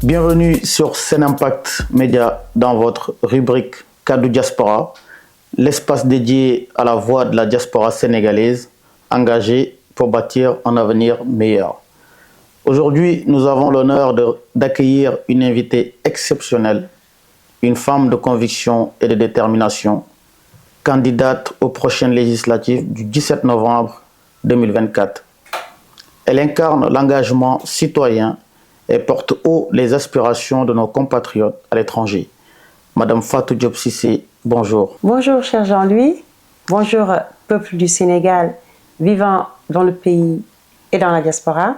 Bienvenue sur Senempact Média dans votre rubrique Kaddu Diaspora, l'espace dédié à la voix de la diaspora sénégalaise engagée pour bâtir un avenir meilleur. Aujourd'hui, nous avons l'honneur d'accueillir une invitée exceptionnelle, une femme de conviction et de détermination, candidate aux prochaines législatives du 17 novembre 2024. Elle incarne l'engagement citoyen et porte haut les aspirations de nos compatriotes à l'étranger. Madame Fatou Diop Cissé, bonjour. Bonjour cher Jean-Louis, bonjour peuple du Sénégal vivant dans le pays et dans la diaspora.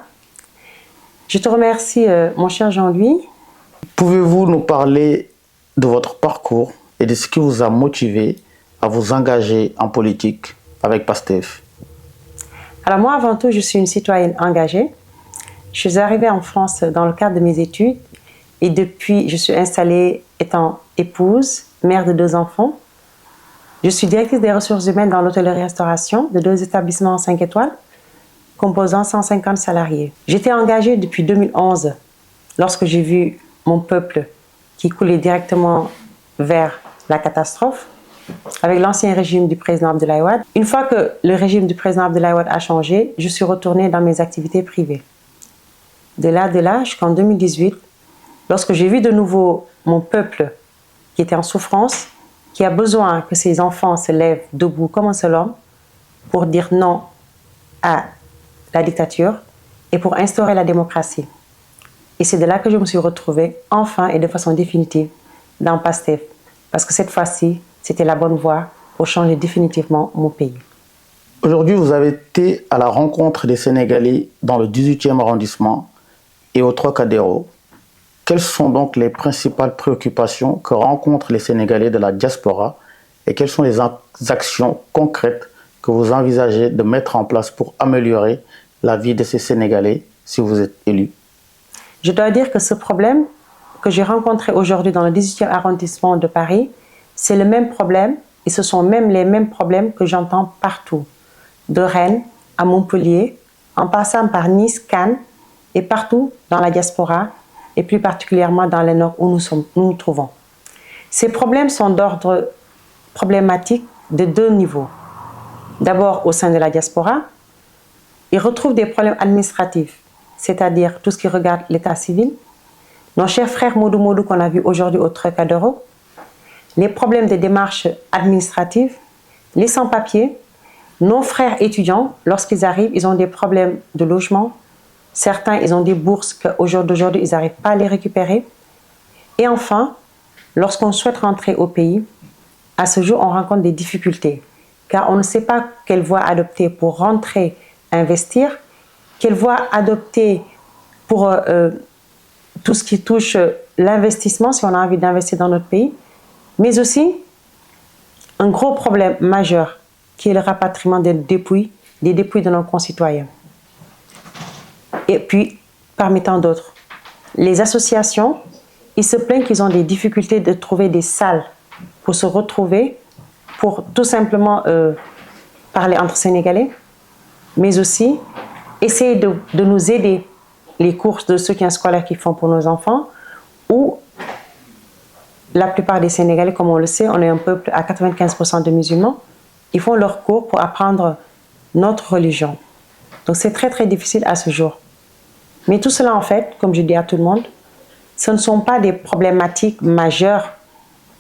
Je te remercie mon cher Jean-Louis. Pouvez-vous nous parler de votre parcours et de ce qui vous a motivé à vous engager en politique avec PASTEF? Alors moi avant tout, je suis une citoyenne engagée. Je suis arrivée en France dans le cadre de mes études et depuis, je suis installée étant épouse, mère de 2 enfants. Je suis directrice des ressources humaines dans l'hôtellerie-restauration de 2 établissements 5 étoiles, composant 150 salariés. J'étais engagée depuis 2011, lorsque j'ai vu mon peuple qui coulait directement vers la catastrophe, avec l'ancien régime du président Abdoulaye Wade. Une fois que le régime du président Abdoulaye Wade a changé, je suis retournée dans mes activités privées. De là, jusqu'en 2018, lorsque j'ai vu de nouveau mon peuple qui était en souffrance, qui a besoin que ses enfants se lèvent debout comme un seul homme pour dire non à la dictature et pour instaurer la démocratie. Et c'est de là que je me suis retrouvée, enfin et de façon définitive, dans PASTEF. Parce que cette fois-ci, c'était la bonne voie pour changer définitivement mon pays. Aujourd'hui, vous avez été à la rencontre des Sénégalais dans le 18e arrondissement et au Trocadéro. Quelles sont donc les principales préoccupations que rencontrent les Sénégalais de la diaspora et quelles sont les actions concrètes que vous envisagez de mettre en place pour améliorer la vie de ces Sénégalais si vous êtes élu? Je dois dire que ce problème que j'ai rencontré aujourd'hui dans le 18e arrondissement de Paris, c'est le même problème et ce sont même les mêmes problèmes que j'entends partout, de Rennes à Montpellier, en passant par Nice, Cannes et partout dans la diaspora et plus particulièrement dans le nord où nous nous trouvons. Ces problèmes sont d'ordre problématique de 2 niveaux. D'abord au sein de la diaspora, ils retrouvent des problèmes administratifs, c'est-à-dire tout ce qui regarde l'état civil, nos chers frères Modou Modou qu'on a vu aujourd'hui au Trocadéro, les problèmes des démarches administratives, les sans-papiers, nos frères étudiants, lorsqu'ils arrivent, ils ont des problèmes de logement. Certains, ils ont des bourses qu'aujourd'hui, ils n'arrivent pas à les récupérer. Et enfin, lorsqu'on souhaite rentrer au pays, à ce jour, on rencontre des difficultés, car on ne sait pas quelle voie adopter pour rentrer, investir, quelle voie adopter pour tout ce qui touche l'investissement, si on a envie d'investir dans notre pays, mais aussi un gros problème majeur qui est le rapatriement des dépouilles de nos concitoyens. Et puis, parmi tant d'autres, les associations, ils se plaignent qu'ils ont des difficultés de trouver des salles pour se retrouver, pour tout simplement parler entre Sénégalais, mais aussi essayer de nous aider les courses de soutien scolaire qu'ils font pour nos enfants, ou la plupart des Sénégalais, comme on le sait, on est un peuple à 95% de musulmans, ils font leurs cours pour apprendre notre religion. Donc c'est très très difficile à ce jour. Mais tout cela en fait, comme je dis à tout le monde, ce ne sont pas des problématiques majeures,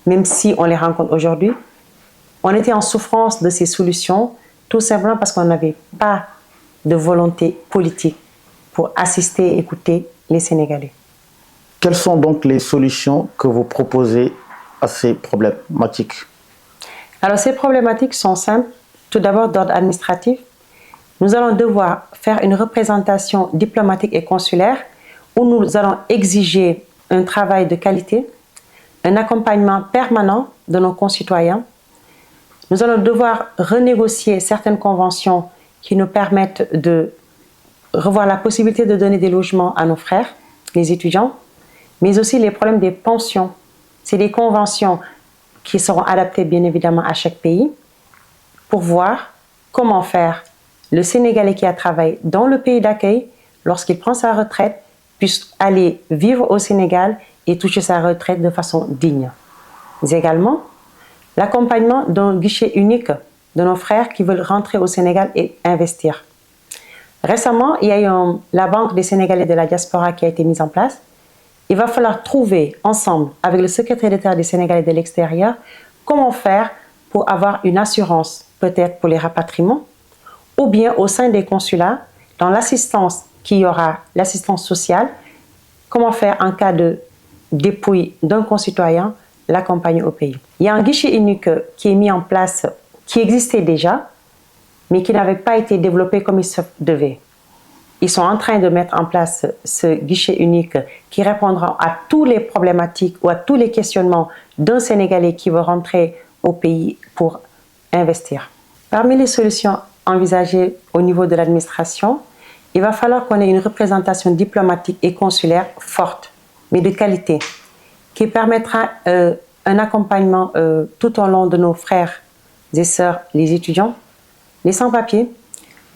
même si on les rencontre aujourd'hui. On était en souffrance de ces solutions, tout simplement parce qu'on n'avait pas de volonté politique pour assister et écouter les Sénégalais. Quelles sont donc les solutions que vous proposez à ces problématiques? Alors ces problématiques sont simples. Tout d'abord d'ordre administratif. Nous allons devoir faire une représentation diplomatique et consulaire où nous allons exiger un travail de qualité, un accompagnement permanent de nos concitoyens. Nous allons devoir renégocier certaines conventions qui nous permettent de revoir la possibilité de donner des logements à nos frères, les étudiants, mais aussi les problèmes des pensions. C'est des conventions qui seront adaptées bien évidemment à chaque pays pour voir comment faire le Sénégalais qui a travaillé dans le pays d'accueil, lorsqu'il prend sa retraite, puisse aller vivre au Sénégal et toucher sa retraite de façon digne. Mais également, l'accompagnement d'un guichet unique de nos frères qui veulent rentrer au Sénégal et investir. Récemment, il y a eu la Banque des Sénégalais de la diaspora qui a été mise en place. Il va falloir trouver ensemble, avec le secrétaire d'État des Sénégalais de l'extérieur, comment faire pour avoir une assurance, peut-être pour les rapatriements, ou bien au sein des consulats, dans l'assistance qui y aura, l'assistance sociale, comment faire en cas de dépouille d'un concitoyen, l'accompagner au pays. Il y a un guichet unique qui est mis en place, qui existait déjà, mais qui n'avait pas été développé comme il se devait. Ils sont en train de mettre en place ce guichet unique qui répondra à toutes les problématiques ou à tous les questionnements d'un Sénégalais qui veut rentrer au pays pour investir. Parmi les solutions envisagées au niveau de l'administration, il va falloir qu'on ait une représentation diplomatique et consulaire forte, mais de qualité, qui permettra un accompagnement tout au long de nos frères et sœurs, les étudiants, les sans-papiers,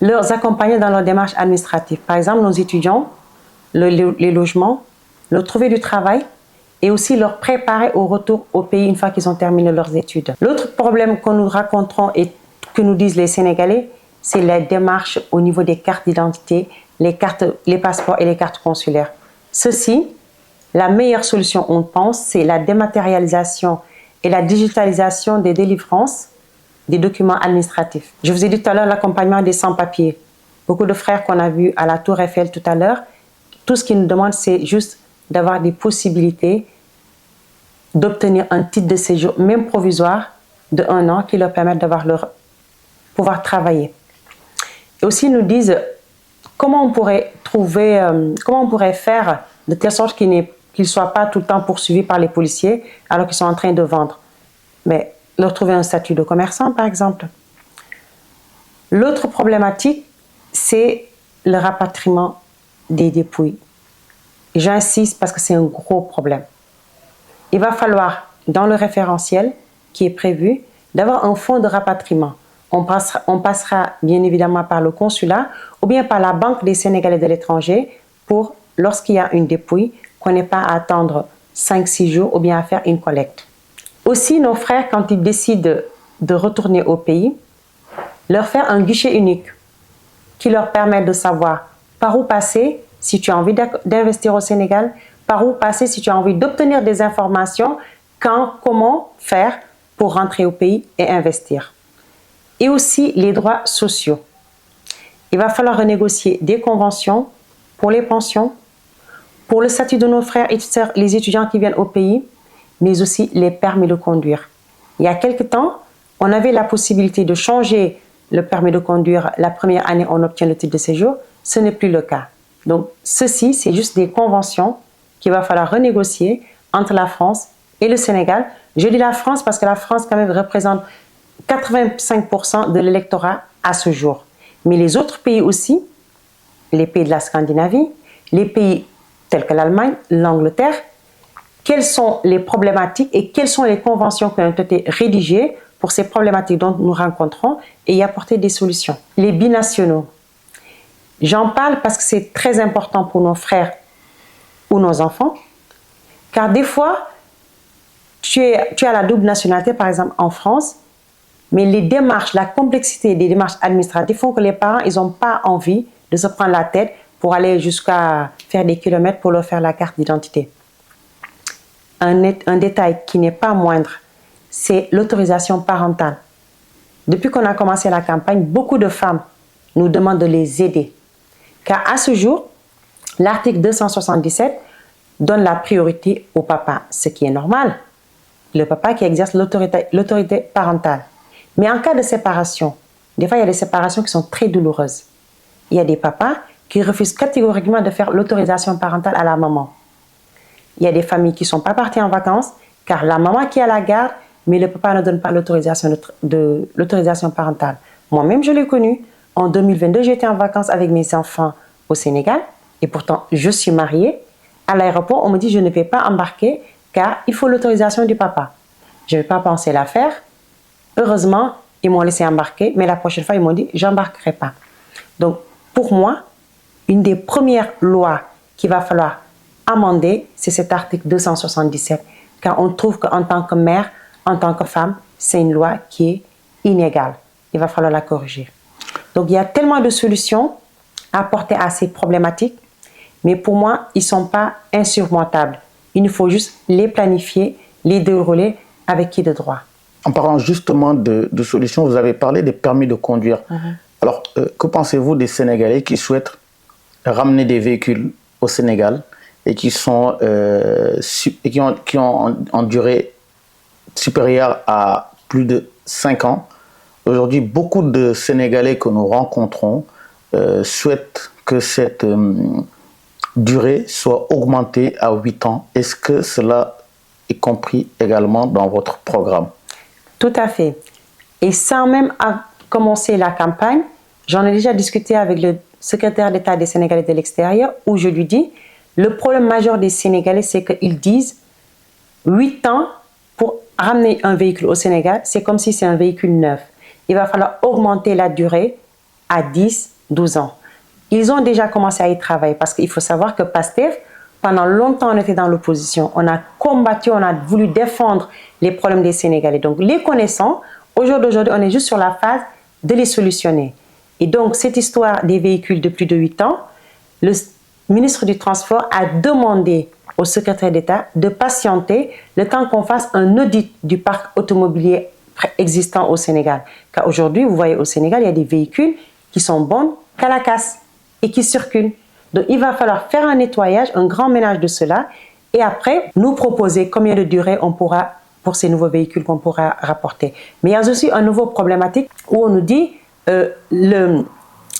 leur accompagner dans leur démarche administrative. Par exemple, nos étudiants, les logements, leur trouver du travail et aussi leur préparer au retour au pays une fois qu'ils ont terminé leurs études. L'autre problème que nous raconterons et que nous disent les Sénégalais, c'est la démarche au niveau des cartes d'identité, les passeports et les cartes consulaires. Ceci, la meilleure solution, on pense, c'est la dématérialisation et la digitalisation des délivrances des documents administratifs. Je vous ai dit tout à l'heure l'accompagnement des sans-papiers. Beaucoup de frères qu'on a vus à la Tour Eiffel tout à l'heure, tout ce qu'ils nous demandent, c'est juste d'avoir des possibilités d'obtenir un titre de séjour, même provisoire, de 1 an, qui leur permettent d'avoir leur pouvoir travailler. Et aussi, ils nous disent comment on pourrait faire de telle sorte qu'ils ne soient pas tout le temps poursuivis par les policiers alors qu'ils sont en train de vendre. Mais leur trouver un statut de commerçant, par exemple. L'autre problématique, c'est le rapatriement des dépouilles. J'insiste parce que c'est un gros problème. Il va falloir, dans le référentiel qui est prévu, d'avoir un fonds de rapatriement. On passera bien évidemment par le consulat ou bien par la Banque des Sénégalais de l'étranger pour, lorsqu'il y a une dépouille, qu'on n'ait pas à attendre 5-6 jours ou bien à faire une collecte. Aussi, nos frères, quand ils décident de retourner au pays, leur faire un guichet unique qui leur permet de savoir par où passer si tu as envie d'investir au Sénégal, par où passer si tu as envie d'obtenir des informations, quand, comment faire pour rentrer au pays et investir. Et aussi les droits sociaux. Il va falloir renégocier des conventions pour les pensions, pour le statut de nos frères et sœurs, les étudiants qui viennent au pays, mais aussi les permis de conduire. Il y a quelque temps, on avait la possibilité de changer le permis de conduire. La première année, on obtient le titre de séjour. Ce n'est plus le cas. Donc, ceci, c'est juste des conventions qu'il va falloir renégocier entre la France et le Sénégal. Je dis la France parce que la France, quand même, représente 85% de l'électorat à ce jour. Mais les autres pays aussi, les pays de la Scandinavie, les pays tels que l'Allemagne, l'Angleterre, quelles sont les problématiques et quelles sont les conventions qui ont été rédigées pour ces problématiques dont nous rencontrons et y apporter des solutions. Les binationaux. J'en parle parce que c'est très important pour nos frères ou nos enfants, car des fois, tu as la double nationalité, par exemple en France, mais les démarches, la complexité des démarches administratives font que les parents, ils n'ont pas envie de se prendre la tête pour aller jusqu'à faire des kilomètres pour leur faire la carte d'identité. Un détail qui n'est pas moindre, c'est l'autorisation parentale. Depuis qu'on a commencé la campagne, beaucoup de femmes nous demandent de les aider. Car à ce jour, l'article 277 donne la priorité au papa, ce qui est normal. Le papa qui exerce l'autorité parentale. Mais en cas de séparation, des fois il y a des séparations qui sont très douloureuses. Il y a des papas qui refusent catégoriquement de faire l'autorisation parentale à la maman. Il y a des familles qui ne sont pas parties en vacances car la maman qui est à la garde, mais le papa ne donne pas l'autorisation parentale. Moi-même, je l'ai connu. En 2022, j'étais en vacances avec mes enfants au Sénégal et pourtant, je suis mariée. À l'aéroport, on me dit je ne vais pas embarquer car il faut l'autorisation du papa. Je n'ai pas pensé la faire. Heureusement, ils m'ont laissé embarquer, mais la prochaine fois, ils m'ont dit j'embarquerai pas. Donc, pour moi, une des premières lois qu'il va falloir amender, c'est cet article 277, car on trouve qu'en tant que mère, en tant que femme, c'est une loi qui est inégale. Il va falloir la corriger. Donc, il y a tellement de solutions à apporter à ces problématiques, mais pour moi, ils ne sont pas insurmontables. Il nous faut juste les planifier, les dérouler avec qui de droit. En parlant justement de solutions, vous avez parlé des permis de conduire. Alors, que pensez-vous des Sénégalais qui souhaitent ramener des véhicules au Sénégal et qui ont une durée supérieure à plus de 5 ans? Aujourd'hui, beaucoup de Sénégalais que nous rencontrons souhaitent que cette durée soit augmentée à 8 ans. Est-ce que cela est compris également dans votre programme? Tout à fait. Et sans même commencer la campagne, j'en ai déjà discuté avec le secrétaire d'État des Sénégalais de l'extérieur, où je lui dis, le problème majeur des Sénégalais, c'est qu'ils disent 8 ans pour ramener un véhicule au Sénégal, c'est comme si c'est un véhicule neuf. Il va falloir augmenter la durée à 10, 12 ans. Ils ont déjà commencé à y travailler parce qu'il faut savoir que PASTEF, pendant longtemps, on était dans l'opposition. On a combattu, on a voulu défendre les problèmes des Sénégalais. Donc, les connaissant, aujourd'hui, on est juste sur la phase de les solutionner. Et donc, cette histoire des véhicules de plus de 8 ans, le ministre du Transport a demandé au secrétaire d'État de patienter le temps qu'on fasse un audit du parc automobilier existant au Sénégal. Car aujourd'hui, vous voyez, au Sénégal, il y a des véhicules qui sont bons qu'à la casse et qui circulent. Donc, il va falloir faire un nettoyage, un grand ménage de cela et après, nous proposer combien de durée on pourra, pour ces nouveaux véhicules qu'on pourra rapporter. Mais il y a aussi un nouveau problématique où on nous dit le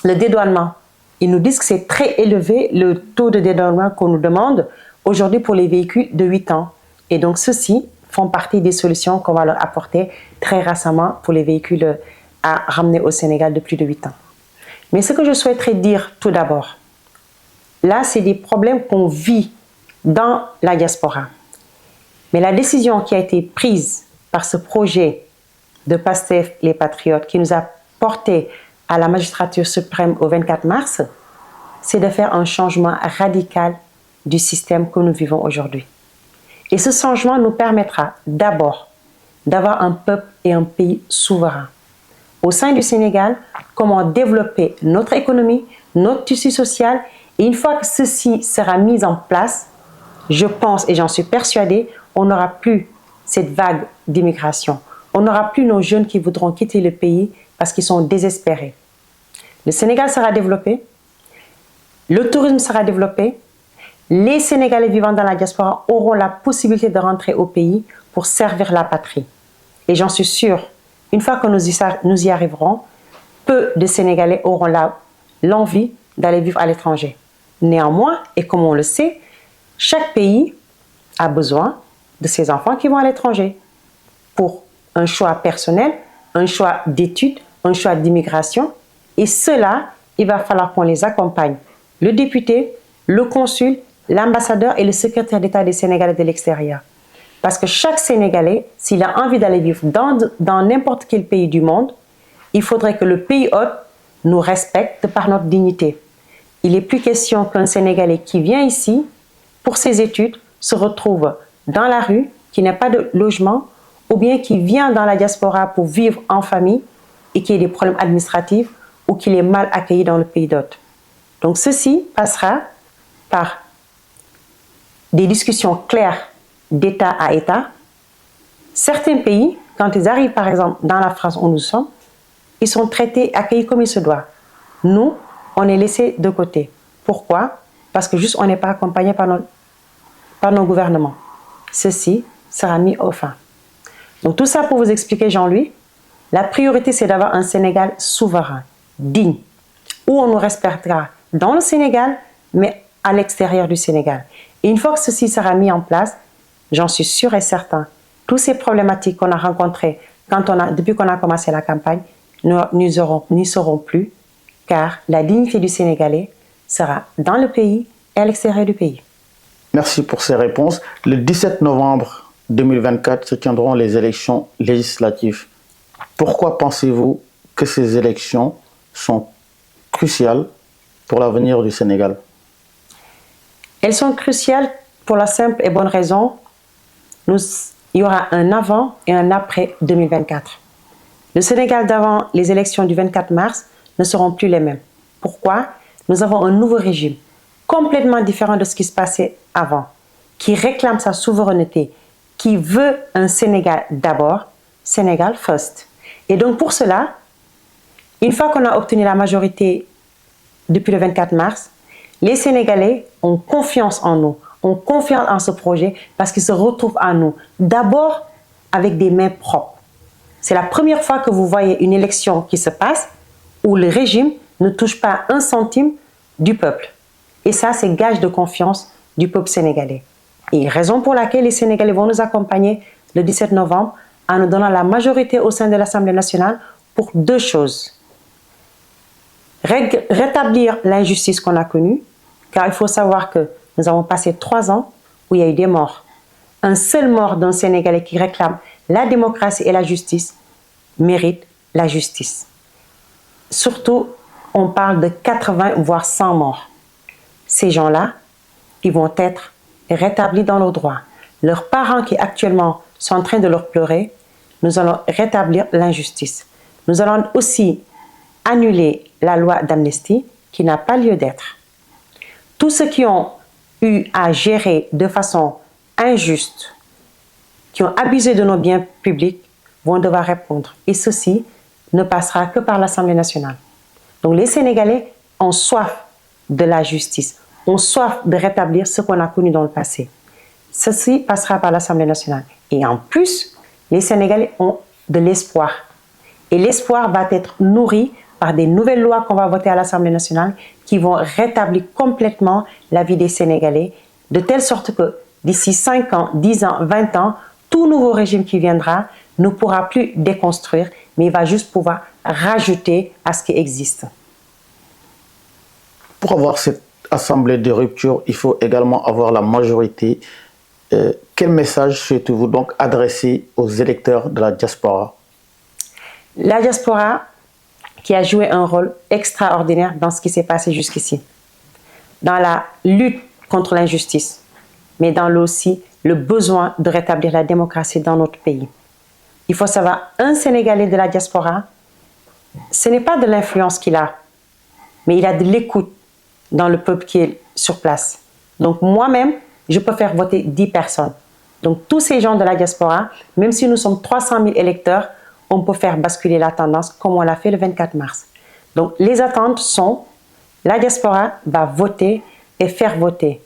dédouanement. Ils nous disent que c'est très élevé le taux de dédouanement qu'on nous demande aujourd'hui pour les véhicules de 8 ans. Et donc, ceux-ci font partie des solutions qu'on va leur apporter très récemment pour les véhicules à ramener au Sénégal de plus de 8 ans. Mais ce que je souhaiterais dire tout d'abord, là, c'est des problèmes qu'on vit dans la diaspora. Mais la décision qui a été prise par ce projet de PASTEF, les Patriotes, qui nous a porté à la magistrature suprême au 24 mars, c'est de faire un changement radical du système que nous vivons aujourd'hui. Et ce changement nous permettra d'abord d'avoir un peuple et un pays souverain. Au sein du Sénégal, comment développer notre économie, notre tissu social. Et une fois que ceci sera mis en place, je pense et j'en suis persuadée, on n'aura plus cette vague d'immigration. On n'aura plus nos jeunes qui voudront quitter le pays parce qu'ils sont désespérés. Le Sénégal sera développé, le tourisme sera développé, les Sénégalais vivant dans la diaspora auront la possibilité de rentrer au pays pour servir la patrie. Et j'en suis sûre, une fois que nous y arriverons, peu de Sénégalais auront l'envie d'aller vivre à l'étranger. Néanmoins, et comme on le sait, chaque pays a besoin de ses enfants qui vont à l'étranger pour un choix personnel, un choix d'études, un choix d'immigration. Et cela, il va falloir qu'on les accompagne. Le député, le consul, l'ambassadeur et le secrétaire d'État des Sénégalais de l'extérieur. Parce que chaque Sénégalais, s'il a envie d'aller vivre dans n'importe quel pays du monde, il faudrait que le pays hôte nous respecte par notre dignité. Il n'est plus question qu'un Sénégalais qui vient ici pour ses études se retrouve dans la rue, qui n'a pas de logement, ou bien qui vient dans la diaspora pour vivre en famille et qui ait des problèmes administratifs ou qu'il est mal accueilli dans le pays d'hôte. Donc ceci passera par des discussions claires d'État à État. Certains pays, quand ils arrivent par exemple dans la France où nous sommes, ils sont traités, accueillis comme il se doit. Nous, on est laissés de côté. Pourquoi? Parce que juste on n'est pas accompagné par nos gouvernements. Ceci sera mis au fin. Donc tout ça pour vous expliquer, Jean-Louis, la priorité c'est d'avoir un Sénégal souverain, digne, où on nous respectera dans le Sénégal, mais à l'extérieur du Sénégal. Et une fois que ceci sera mis en place, j'en suis sûr et certain, toutes ces problématiques qu'on a rencontrées depuis qu'on a commencé la campagne, nous n'y serons plus, car la dignité du Sénégalais sera dans le pays et à l'extérieur du pays. Merci pour ces réponses. Le 17 novembre 2024 se tiendront les élections législatives. Pourquoi pensez-vous que ces élections sont cruciales pour l'avenir du Sénégal? Elles sont cruciales pour la simple et bonne raison, il y aura un avant et un après 2024. Le Sénégal d'avant les élections du 24 mars ne seront plus les mêmes. Pourquoi? Nous avons un nouveau régime, complètement différent de ce qui se passait avant, qui réclame sa souveraineté, qui veut un Sénégal d'abord, Sénégal first. Et donc pour cela, une fois qu'on a obtenu la majorité depuis le 24 mars, les Sénégalais ont confiance en nous, ont confiance en ce projet parce qu'ils se retrouvent à nous, d'abord avec des mains propres. C'est la première fois que vous voyez une élection qui se passe où le régime ne touche pas un centime du peuple. Et ça, c'est gage de confiance du peuple sénégalais. Et raison pour laquelle les Sénégalais vont nous accompagner le 17 novembre en nous donnant la majorité au sein de l'Assemblée nationale pour deux choses. Rétablir l'injustice qu'on a connue, car il faut savoir que nous avons passé 3 ans où il y a eu des morts. Un seul mort d'un Sénégalais qui réclame la démocratie et la justice mérite la justice. Surtout, on parle de 80 voire 100 morts. Ces gens-là, ils vont être rétablis dans leurs droits. Leurs parents qui actuellement sont en train de leur pleurer, nous allons rétablir l'injustice. Nous allons aussi annuler la loi d'amnistie qui n'a pas lieu d'être. Tous ceux qui ont eu à gérer de façon injuste, qui ont abusé de nos biens publics, vont devoir répondre. Et ceci ne passera que par l'Assemblée nationale. Donc les Sénégalais ont soif de la justice, ont soif de rétablir ce qu'on a connu dans le passé. Ceci passera par l'Assemblée nationale. Et en plus, les Sénégalais ont de l'espoir. Et l'espoir va être nourri par des nouvelles lois qu'on va voter à l'Assemblée nationale qui vont rétablir complètement la vie des Sénégalais, de telle sorte que d'ici 5 ans, 10 ans, 20 ans, tout nouveau régime qui viendra ne pourra plus déconstruire, mais il va juste pouvoir rajouter à ce qui existe. Pour avoir cette assemblée de rupture, il faut également avoir la majorité. Quel message souhaitez-vous donc adresser aux électeurs de la diaspora? La diaspora qui a joué un rôle extraordinaire dans ce qui s'est passé jusqu'ici, dans la lutte contre l'injustice, mais dans aussi le besoin de rétablir la démocratie dans notre pays. Il faut savoir, un Sénégalais de la diaspora, ce n'est pas de l'influence qu'il a, mais il a de l'écoute dans le peuple qui est sur place. Donc moi-même, je peux faire voter 10 personnes. Donc tous ces gens de la diaspora, même si nous sommes 300 000 électeurs, on peut faire basculer la tendance comme on l'a fait le 24 mars. Donc les attentes sont, la diaspora va voter et faire voter.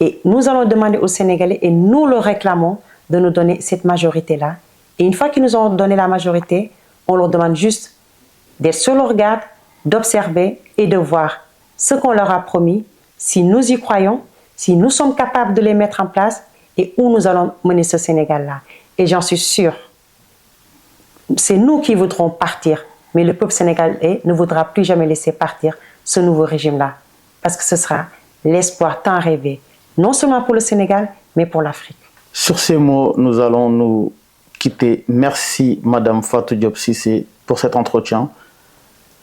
Et nous allons demander aux Sénégalais, et nous le réclamons, de nous donner cette majorité-là. Et une fois qu'ils nous ont donné la majorité, on leur demande juste d'être sur le regard, d'observer et de voir ce qu'on leur a promis, si nous y croyons, si nous sommes capables de les mettre en place et où nous allons mener ce Sénégal-là. Et j'en suis sûre, c'est nous qui voudrons partir, mais le peuple sénégalais ne voudra plus jamais laisser partir ce nouveau régime-là, parce que ce sera l'espoir tant rêvé, non seulement pour le Sénégal, mais pour l'Afrique. Sur ces mots, nous allons nous quitter. Merci Madame Fatou Diop Cissé pour cet entretien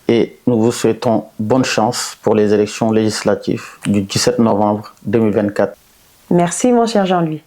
et nous vous souhaitons bonne chance pour les élections législatives du 17 novembre 2024. Merci mon cher Jean-Louis.